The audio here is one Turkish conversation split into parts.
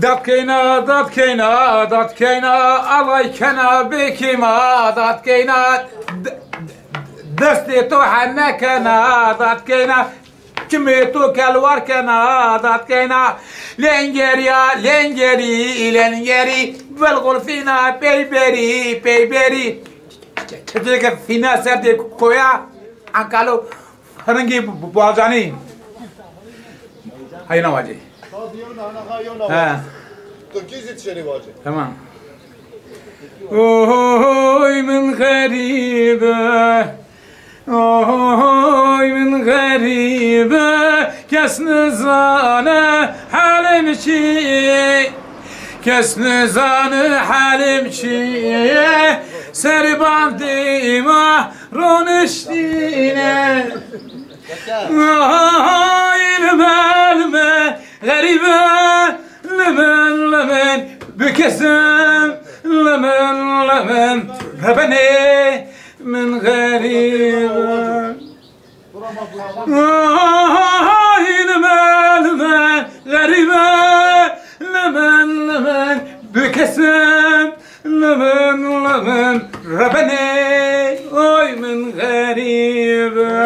dat kena, alay kena bekima, dat kena, desti to hanne kena, dat kena, kimi to kelvar kena, dat kena, lengeri, belgol fina, peyberi, çekecek fina serdi koya, ankalo, hangi boğazani, hayna vacı. Ha. Tamam. Oy min garibe, oy min garibe, kes nizane halim çi, kes nizane halim çi, serbandıma roniştine. Oy ilme garibe, lemen bükesem, lemen bebene min garibe. Lemen garibe, lemen bükesem, lemen bebene oy min garibe.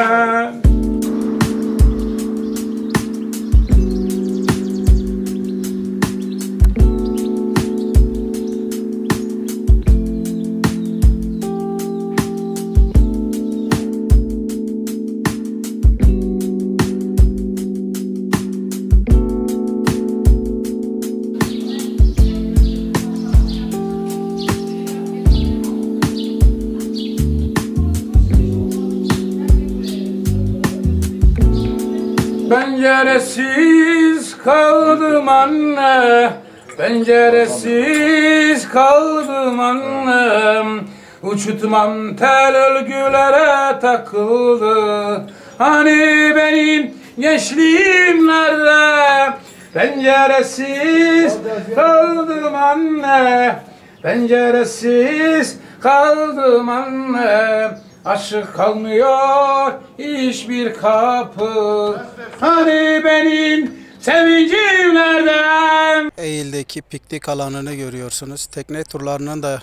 Penceresiz kaldım anne, penceresiz kaldım annem. Uçutmam tel örgülere takıldı. Hani benim gençliğim nerede? Penceresiz kaldım anne, penceresiz kaldım anne. Açık kalmıyor hiçbir kapı. Hani benim sevincim nereden? Eğil'deki piknik alanını görüyorsunuz. Tekne turlarının da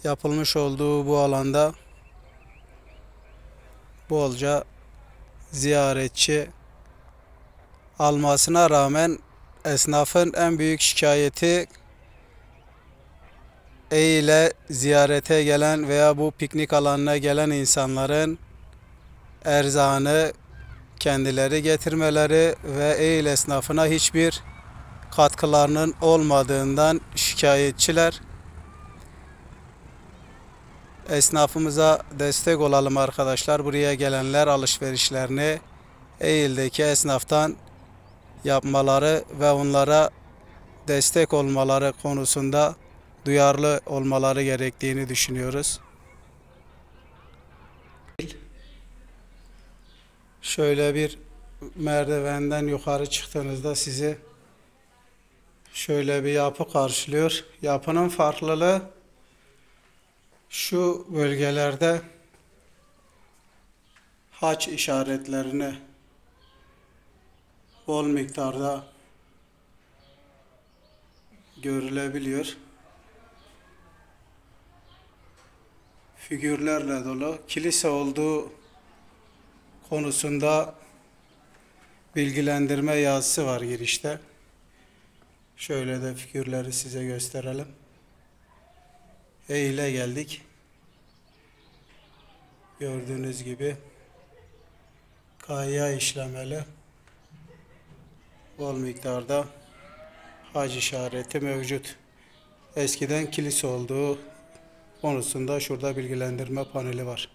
yapılmış olduğu bu alanda bolca ziyaretçi almasına rağmen esnafın en büyük şikayeti Eğil'e ziyarete gelen veya bu piknik alanına gelen insanların erzağını kendileri getirmeleri ve Eğil esnafına hiçbir katkılarının olmadığından şikayetçiler. Esnafımıza destek olalım arkadaşlar. Buraya gelenler alışverişlerini Eğil'deki esnaftan yapmaları ve onlara destek olmaları konusunda duyarlı olmaları gerektiğini düşünüyoruz. Şöyle bir merdivenden yukarı çıktığınızda sizi şöyle bir yapı karşılıyor. Yapının farklılığı şu bölgelerde haç işaretlerini bol miktarda görülebiliyor. Figürlerle dolu. Kilise olduğu konusunda bilgilendirme yazısı var girişte. Şöyle de figürleri size gösterelim. Eğil'e geldik. Gördüğünüz gibi kaya işlemeli bol miktarda hac işareti mevcut. Eskiden kilise olduğu konusunda şurada bilgilendirme paneli var.